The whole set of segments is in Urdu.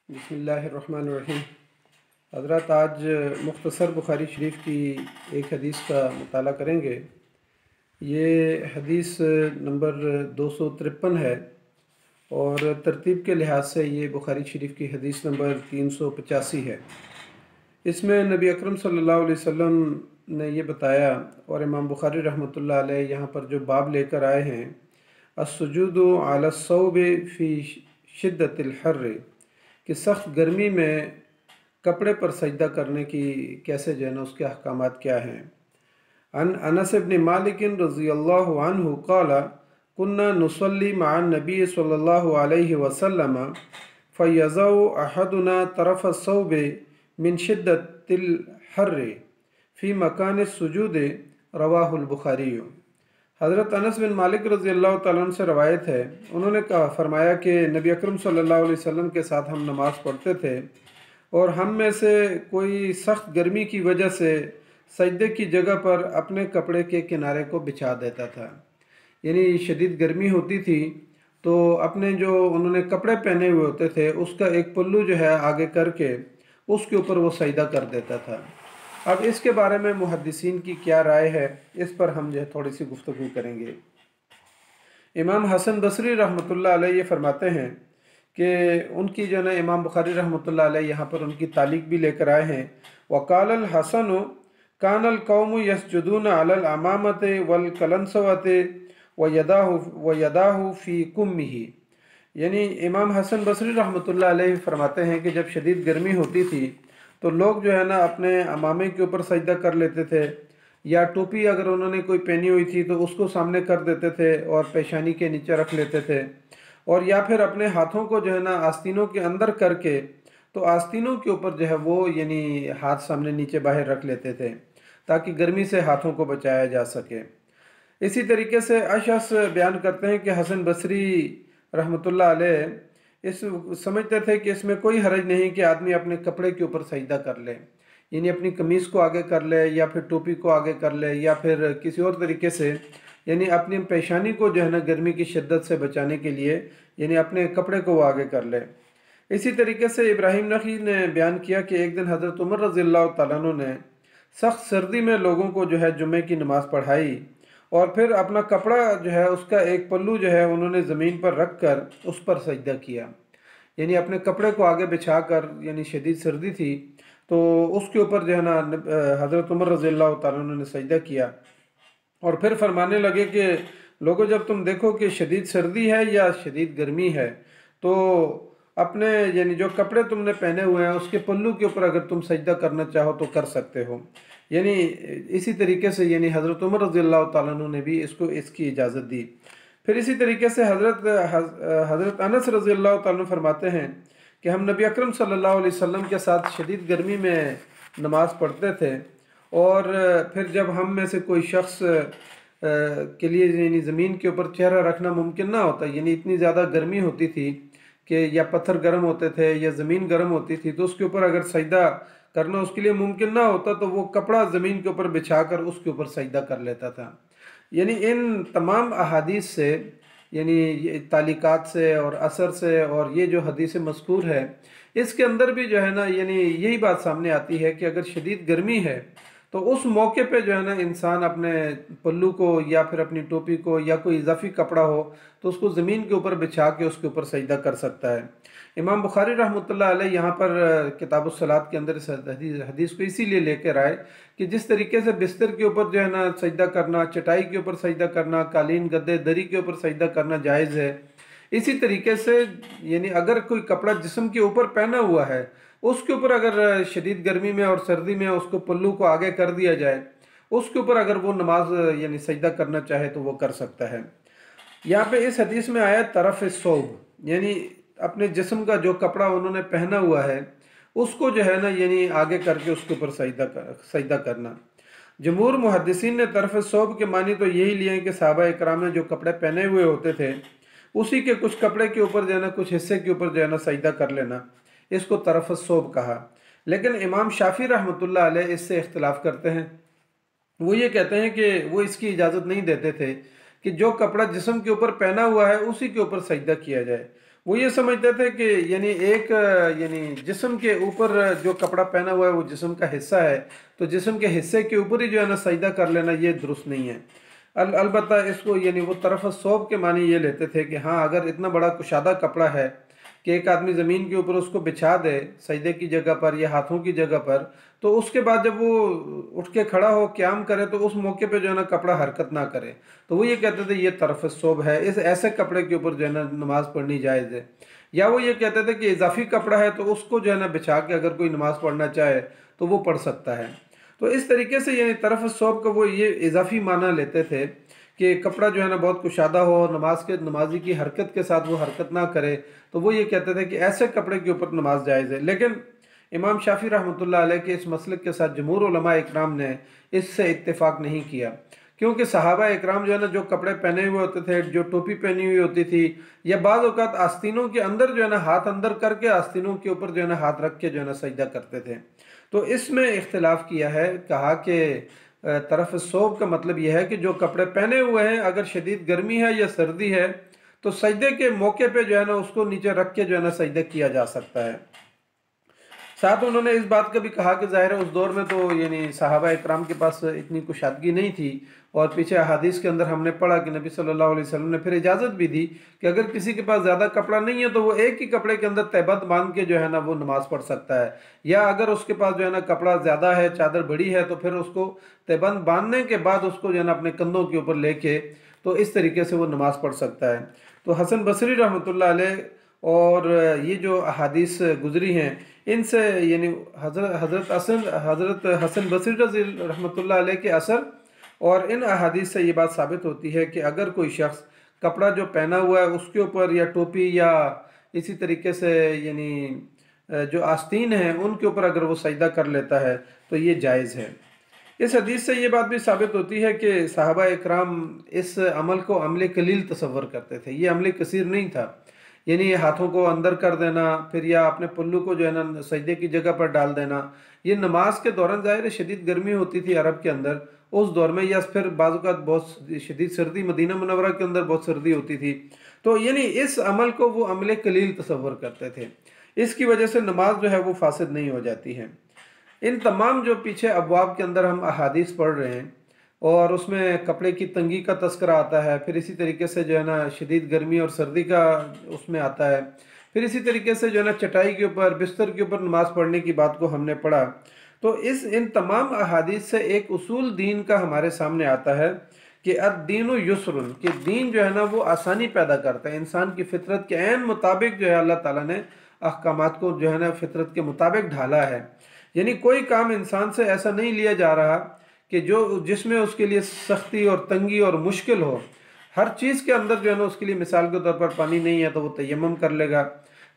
بسم اللہ الرحمن الرحیم۔ حضرات آج مختصر بخاری شریف کی ایک حدیث کا مطالعہ کریں گے۔ یہ حدیث نمبر 253 ہے اور ترتیب کے لحاظ سے یہ بخاری شریف کی حدیث نمبر 385 ہے۔ اس میں نبی اکرم صلی اللہ علیہ وسلم نے یہ بتایا، اور امام بخاری رحمۃ اللہ علیہ یہاں پر جو باب لے کر آئے ہیں، السجود علی الثوب فی شدت الحر، کہ سخت گرمی میں کپڑے پر سجدہ کرنے کی کیسے جو ہے نا اس کے احکامات کیا ہیں۔ عن انس بن مالک رضی اللہ عنہ قال كنا نصلي مع النبي صلی اللہ علیہ وسلم فيضع احدنا طرف الثوب من شدت الحر فی مکان السجود، رواہ البخاری۔ حضرت انس بن مالک رضی اللہ تعالیٰ عنہ سے روایت ہے، انہوں نے فرمایا کہ نبی اکرم صلی اللہ علیہ وسلم کے ساتھ ہم نماز پڑھتے تھے، اور ہم میں سے کوئی سخت گرمی کی وجہ سے سجدے کی جگہ پر اپنے کپڑے کے کنارے کو بچھا دیتا تھا۔ یعنی شدید گرمی ہوتی تھی تو اپنے جو انہوں نے کپڑے پہنے ہوئے ہوتے تھے اس کا ایک پلو جو ہے آگے کر کے اس کے اوپر وہ سجدہ کر دیتا تھا۔ اب اس کے بارے میں محدثین کی کیا رائے ہے، اس پر ہم جو ہے تھوڑی سی گفتگو کریں گے۔ امام حسن بصری رحمۃ اللہ علیہ یہ فرماتے ہیں کہ ان کی جو ہے نا امام بخاری رحمۃ اللہ علیہ یہاں پر ان کی تعلیق بھی لے کر آئے ہیں۔ وقال الحسن کان القوم یسجدون علی الامامۃ والقلنسوۃ ویداہ فی کمہ، یعنی امام حسن بصری رحمۃ اللہ علیہ فرماتے ہیں کہ جب شدید گرمی ہوتی تھی تو لوگ جو ہے نا اپنے امامے کے اوپر سجدہ کر لیتے تھے، یا ٹوپی اگر انہوں نے کوئی پہنی ہوئی تھی تو اس کو سامنے کر دیتے تھے اور پیشانی کے نیچے رکھ لیتے تھے، اور یا پھر اپنے ہاتھوں کو جو ہے نا آستینوں کے اندر کر کے تو آستینوں کے اوپر جو ہے وہ یعنی ہاتھ سامنے نیچے باہر رکھ لیتے تھے تاکہ گرمی سے ہاتھوں کو بچایا جا سکے۔ اسی طریقے سے اشعث بیان کرتے ہیں کہ حسن بصری رحمۃ اللہ علیہ سمجھتے تھے کہ اس میں کوئی حرج نہیں کہ آدمی اپنے کپڑے کے اوپر سجدہ کر لے، یعنی اپنی قمیص کو آگے کر لے یا پھر ٹوپی کو آگے کر لے یا پھر کسی اور طریقے سے، یعنی اپنی پیشانی کو جو ہے نا گرمی کی شدت سے بچانے کے لیے یعنی اپنے کپڑے کو وہ آگے کر لے۔ اسی طریقے سے ابراہیم نخعی نے بیان کیا کہ ایک دن حضرت عمر رضی اللہ تعالیٰ عنہ نے سخت سردی میں لوگوں کو جو ہے جمعے کی نماز پڑھائی، اور پھر اپنا کپڑا جو ہے اس کا ایک پلو جو ہے انہوں نے زمین پر رکھ کر اس پر سجدہ کیا، یعنی اپنے کپڑے کو آگے بچھا کر، یعنی شدید سردی تھی تو اس کے اوپر جو ہے نا حضرت عمر رضی اللہ تعالیٰ عنہ نے سجدہ کیا، اور پھر فرمانے لگے کہ لوگوں جب تم دیکھو کہ شدید سردی ہے یا شدید گرمی ہے تو اپنے یعنی جو کپڑے تم نے پہنے ہوئے ہیں اس کے پلو کے اوپر اگر تم سجدہ کرنا چاہو تو کر سکتے ہو۔ یعنی اسی طریقے سے یعنی حضرت عمر رضی اللہ تعالیٰ عنہ نے بھی اس کی اجازت دی۔ پھر اسی طریقے سے حضرت انس رضی اللہ تعالیٰ عنہ فرماتے ہیں کہ ہم نبی اکرم صلی اللہ علیہ وسلم کے ساتھ شدید گرمی میں نماز پڑھتے تھے، اور پھر جب ہم میں سے کوئی شخص کے لیے یعنی زمین کے اوپر چہرہ رکھنا ممکن نہ ہوتا، یعنی اتنی زیادہ گرمی ہوتی تھی کہ یا پتھر گرم ہوتے تھے یا زمین گرم ہوتی تھی، تو اس کے اوپر اگر سجدہ کرنا اس کے لیے ممکن نہ ہوتا تو وہ کپڑا زمین کے اوپر بچھا کر اس کے اوپر سجدہ کر لیتا تھا۔ یعنی ان تمام احادیث سے، یعنی تعلیقات سے اور اثر سے، اور یہ جو حدیث مذکور ہے اس کے اندر بھی جو ہے نا یعنی یہی بات سامنے آتی ہے کہ اگر شدید گرمی ہے تو اس موقع پہ جو ہے نا انسان اپنے پلو کو یا پھر اپنی ٹوپی کو یا کوئی اضافی کپڑا ہو تو اس کو زمین کے اوپر بچھا کے اس کے اوپر سجدہ کر سکتا ہے۔ امام بخاری رحمۃ اللہ علیہ یہاں پر کتاب الصلاۃ کے اندر اس حدیث کو اسی لیے لے کر آئے کہ جس طریقے سے بستر کے اوپر جو ہے نا سجدہ کرنا، چٹائی کے اوپر سجدہ کرنا، قالین گدے دری کے اوپر سجدہ کرنا جائز ہے، اسی طریقے سے یعنی اگر کوئی کپڑا جسم کے اوپر پہنا ہوا ہے اس کے اوپر اگر شدید گرمی میں اور سردی میں اس کو پلو کو آگے کر دیا جائے، اس کے اوپر اگر وہ نماز یعنی سجدہ کرنا چاہے تو وہ کر سکتا ہے۔ یہاں پہ اس حدیث میں آیا طرف الثوب، یعنی اپنے جسم کا جو کپڑا انہوں نے پہنا ہوا ہے اس کو جو ہے نا یعنی آگے کر کے اس کے اوپر سجدہ کرنا۔ جمہور محدثین نے طرف الثوب کے معنی تو یہی لیے ہیں کہ صحابہ اکرام نے جو کپڑے پہنے ہوئے ہوتے تھے اسی کے کچھ کپڑے کے اوپر جو ہے نا کچھ حصے کے اوپر جو ہے نا سجدہ کر لینا، اس کو طرف الثوب کہا۔ لیکن امام شافعی رحمۃ اللہ علیہ اس سے اختلاف کرتے ہیں، وہ یہ کہتے ہیں کہ وہ اس کی اجازت نہیں دیتے تھے کہ جو کپڑا جسم کے اوپر پہنا ہوا ہے اسی کے اوپر سجدہ کیا جائے۔ وہ یہ سمجھتے تھے کہ یعنی ایک یعنی جسم کے اوپر جو کپڑا پہنا ہوا ہے وہ جسم کا حصہ ہے، تو جسم کے حصے کے اوپر ہی جو ہے نا سجدہ کر لینا یہ درست نہیں ہے۔ البتہ اس کو یعنی وہ طرف صوب کے معنی یہ لیتے تھے کہ ہاں اگر اتنا بڑا کشادہ کپڑا ہے کہ ایک آدمی زمین کے اوپر اس کو بچھا دے سجدے کی جگہ پر یا ہاتھوں کی جگہ پر، تو اس کے بعد جب وہ اٹھ کے کھڑا ہو قیام کرے تو اس موقع پہ جو ہے نا کپڑا حرکت نہ کرے، تو وہ یہ کہتے تھے یہ طرف صوب ہے، اس ایسے کپڑے کے اوپر جو ہے نا نماز پڑھنی جائز ہے۔ یا وہ یہ کہتے تھے کہ اضافی کپڑا ہے تو اس کو جو ہے نا بچھا کے اگر کوئی نماز پڑھنا چاہے تو وہ پڑھ سکتا ہے۔ تو اس طریقے سے یعنی طرف صوب کا وہ یہ اضافی معنی لیتے تھے کہ کپڑا جو ہے نا بہت کشادہ ہو، نمازی کی حرکت کے ساتھ وہ حرکت نہ کرے، تو وہ یہ کہتے تھے کہ ایسے کپڑے کے اوپر نماز جائز ہے۔ لیکن امام شافعی رحمۃ اللہ علیہ کے اس مسلک کے ساتھ جمہور علماء اکرام نے اس سے اتفاق نہیں کیا، کیونکہ صحابہ اکرام جو ہے نا جو کپڑے پہنے ہوئے ہوتے تھے، جو ٹوپی پہنی ہوئی ہوتی تھی، یا بعض اوقات آستینوں کے اندر جو ہے نا ہاتھ اندر کر کے آستینوں کے اوپر جو ہے نا ہاتھ رکھ کے جو ہے نا سجدہ کرتے تھے۔ تو اس میں اختلاف کیا ہے، کہا کہ طرف صوب کا مطلب یہ ہے کہ جو کپڑے پہنے ہوئے ہیں اگر شدید گرمی ہے یا سردی ہے تو سجدے کے موقع پہ جو ہے نا اس کو نیچے رکھ کے جو ہے نا سجدہ کیا جا سکتا ہے۔ ساتھ انہوں نے اس بات کا بھی کہا کہ ظاہر ہے اس دور میں تو یعنی صحابہ اکرام کے پاس اتنی کشادگی نہیں تھی، اور پیچھے احادیث کے اندر ہم نے پڑھا کہ نبی صلی اللہ علیہ وسلم نے پھر اجازت بھی دی کہ اگر کسی کے پاس زیادہ کپڑا نہیں ہے تو وہ ایک ہی کپڑے کے اندر تہبند باندھ کے جو ہے نا وہ نماز پڑھ سکتا ہے، یا اگر اس کے پاس جو ہے نا کپڑا زیادہ ہے، چادر بڑی ہے، تو پھر اس کو تہبند باندھنے کے بعد اس کو جو ہے نا اپنے کندھوں کے اوپر لے کے تو اس طریقے سے وہ نماز پڑھ سکتا ہے۔ تو حسن بصری رحمۃ اللہ علیہ اور یہ جو احادیث گزری ہیں ان سے یعنی حضرت حسن بصری رضی رحمۃ اللہ علیہ کے اثر اور ان احادیث سے یہ بات ثابت ہوتی ہے کہ اگر کوئی شخص کپڑا جو پہنا ہوا ہے اس کے اوپر یا ٹوپی یا اسی طریقے سے یعنی جو آستین ہیں ان کے اوپر اگر وہ سجدہ کر لیتا ہے تو یہ جائز ہے۔ اس حدیث سے یہ بات بھی ثابت ہوتی ہے کہ صحابہ اکرام اس عمل کو عمل قلیل تصور کرتے تھے، یہ عمل کثیر نہیں تھا، یعنی ہاتھوں کو اندر کر دینا پھر یا اپنے پلو کو جو ہے نا سجدے کی جگہ پر ڈال دینا، یہ نماز کے دوران ظاہر شدید گرمی ہوتی تھی عرب کے اندر اس دور میں، یا پھر بعض اوقات بہت شدید سردی، مدینہ منورہ کے اندر بہت سردی ہوتی تھی، تو یعنی اس عمل کو وہ عمل قلیل تصور کرتے تھے، اس کی وجہ سے نماز جو ہے وہ فاسد نہیں ہو جاتی ہے۔ ان تمام جو پیچھے ابواب کے اندر ہم احادیث پڑھ رہے ہیں اور اس میں کپڑے کی تنگی کا تذکرہ آتا ہے، پھر اسی طریقے سے جو ہے نا شدید گرمی اور سردی کا اس میں آتا ہے، پھر اسی طریقے سے جو ہے نا چٹائی کے اوپر بستر کے اوپر نماز پڑھنے کی بات کو ہم نے پڑھا، تو ان تمام احادیث سے ایک اصول دین کا ہمارے سامنے آتا ہے کہ الدین یسر، کہ دین جو ہے نا وہ آسانی پیدا کرتا ہے، انسان کی فطرت کے عین مطابق جو ہے اللہ تعالیٰ نے احکامات کو جو ہے نا فطرت کے مطابق ڈھالا ہے، یعنی کوئی کام انسان سے ایسا نہیں لیا جا رہا کہ جس میں اس کے لیے سختی اور تنگی اور مشکل ہو۔ ہر چیز کے اندر جو ہے نا اس کے لیے مثال کے طور پر پانی نہیں ہے تو وہ تیمم کر لے گا،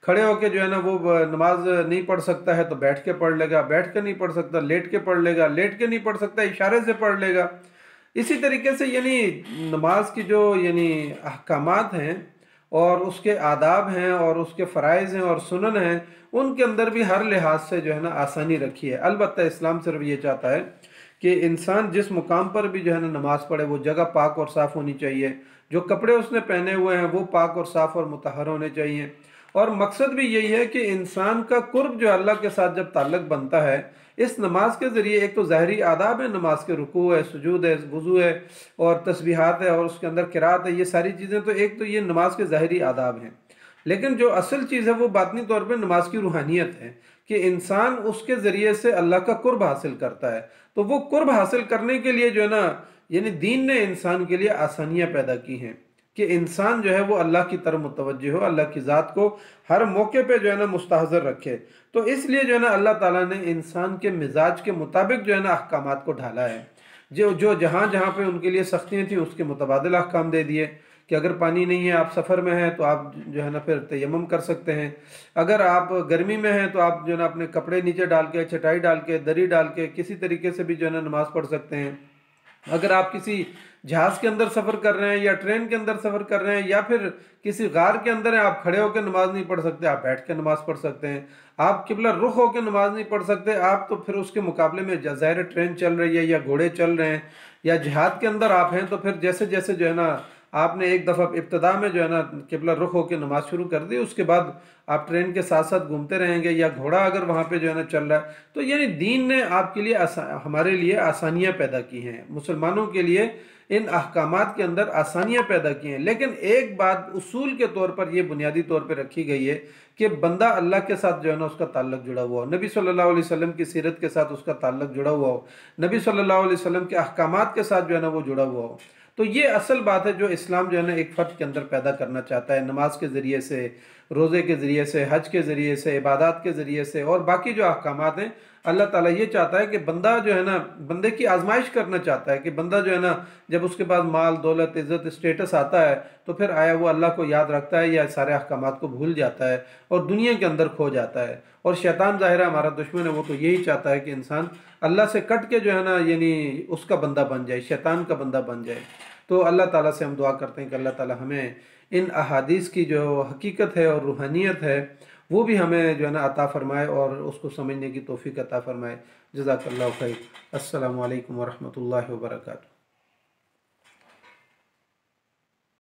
کھڑے ہو کے جو ہے نا وہ نماز نہیں پڑھ سکتا ہے تو بیٹھ کے پڑھ لے گا، بیٹھ کے نہیں پڑھ سکتا لیٹ کے پڑھ لے گا، لیٹ کے نہیں پڑھ سکتا اشارے سے پڑھ لے گا۔ اسی طریقے سے یعنی نماز کی جو یعنی احکامات ہیں اور اس کے آداب ہیں اور اس کے فرائض ہیں اور سنن ہیں، ان کے اندر بھی ہر لحاظ سے جو ہے نا آسانی رکھی ہے۔ البتہ اسلام صرف یہ چاہتا ہے کہ انسان جس مقام پر بھی جو ہے نا نماز پڑھے وہ جگہ پاک اور صاف ہونی چاہیے، جو کپڑے اس نے پہنے ہوئے ہیں وہ پاک اور صاف اور مطہر ہونے چاہیے، اور مقصد بھی یہی ہے کہ انسان کا قرب جو اللہ کے ساتھ جب تعلق بنتا ہے اس نماز کے ذریعے، ایک تو ظاہری آداب ہے نماز کے، رکوع ہے، سجود ہے، وضو ہے اور تسبیحات ہے اور اس کے اندر قرات ہے، یہ ساری چیزیں تو ایک تو یہ نماز کے ظاہری آداب ہیں، لیکن جو اصل چیز ہے وہ باطنی طور پہ نماز کی روحانیت ہے کہ انسان اس کے ذریعے سے اللہ کا قرب حاصل کرتا ہے۔ تو وہ قرب حاصل کرنے کے لیے جو ہے نا یعنی دین نے انسان کے لیے آسانیاں پیدا کی ہیں کہ انسان جو ہے وہ اللہ کی طرف متوجہ ہو، اللہ کی ذات کو ہر موقع پہ جو ہے نا مستحضر رکھے، تو اس لیے جو ہے نا اللہ تعالیٰ نے انسان کے مزاج کے مطابق جو ہے نا احکامات کو ڈھالا ہے، جو جہاں جہاں پہ ان کے لیے سختیاں تھیں اس کے متبادل احکام دے دیے کہ اگر پانی نہیں ہے، آپ سفر میں ہیں تو آپ جو ہے نا پھر تیمم کر سکتے ہیں، اگر آپ گرمی میں ہیں تو آپ جو ہے نا اپنے کپڑے نیچے ڈال کے، چٹائی ڈال کے، دری ڈال کے کسی طریقے سے بھی جو ہے نا نماز پڑھ سکتے ہیں، اگر آپ کسی جہاز کے اندر سفر کر رہے ہیں یا ٹرین کے اندر سفر کر رہے ہیں یا پھر کسی غار کے اندر ہیں، آپ کھڑے ہو کے نماز نہیں پڑھ سکتے، آپ بیٹھ کے نماز پڑھ سکتے ہیں، آپ قبلہ رخ ہو کے نماز نہیں پڑھ سکتے، آپ تو پھر اس کے مقابلے میں ظاہر ٹرین چل رہی ہے یا گھوڑے چل رہے ہیں یا جہاد کے اندر آپ ہیں تو پھر جیسے جیسے جو ہے نا آپ نے ایک دفعہ ابتدا میں جو ہے نا قبلہ رخ ہو کے نماز شروع کر دی، اس کے بعد آپ ٹرین کے ساتھ ساتھ گھومتے رہیں گے، یا گھوڑا اگر وہاں پہ جو ہے نا چل رہا ہے، تو یعنی دین نے آپ کے لیے ہمارے لیے آسانیاں پیدا کی ہیں، مسلمانوں کے لیے ان احکامات کے اندر آسانیاں پیدا کی ہیں۔ لیکن ایک بات اصول کے طور پر یہ بنیادی طور پہ رکھی گئی ہے کہ بندہ اللہ کے ساتھ جو ہے نا اس کا تعلق جڑا ہوا ہو، نبی صلی اللہ علیہ وسلم کی سیرت کے ساتھ اس کا تعلق جڑا ہوا ہو، نبی صلی اللہ علیہ وسلم کے احکامات کے ساتھ جو ہے نا وہ جڑا ہوا ہو۔ تو یہ اصل بات ہے جو اسلام جو ہے نا ایک فرد کے اندر پیدا کرنا چاہتا ہے، نماز کے ذریعے سے، روزے کے ذریعے سے، حج کے ذریعے سے، عبادات کے ذریعے سے، اور باقی جو احکامات ہیں۔ اللہ تعالیٰ یہ چاہتا ہے کہ بندہ جو ہے نا بندے کی آزمائش کرنا چاہتا ہے، کہ بندہ جو ہے نا جب اس کے پاس مال، دولت، عزت، اسٹیٹس آتا ہے تو پھر آیا وہ اللہ کو یاد رکھتا ہے یا سارے احکامات کو بھول جاتا ہے اور دنیا کے اندر کھو جاتا ہے۔ اور شیطان ظاہر ہے ہمارا دشمن ہے، وہ تو یہی چاہتا ہے کہ انسان اللہ سے کٹ کے جو ہے نا یعنی اس کا بندہ بن جائے، شیطان کا بندہ بن جائے۔ تو اللہ تعالیٰ سے ہم دعا کرتے ہیں کہ اللہ تعالیٰ ہمیں ان احادیث کی جو حقیقت ہے اور روحانیت ہے وہ بھی ہمیں جو ہے نا عطا فرمائے اور اس کو سمجھنے کی توفیق عطا فرمائے۔ جزاک اللہ خیر۔ السلام علیکم ورحمۃ اللہ وبرکاتہ۔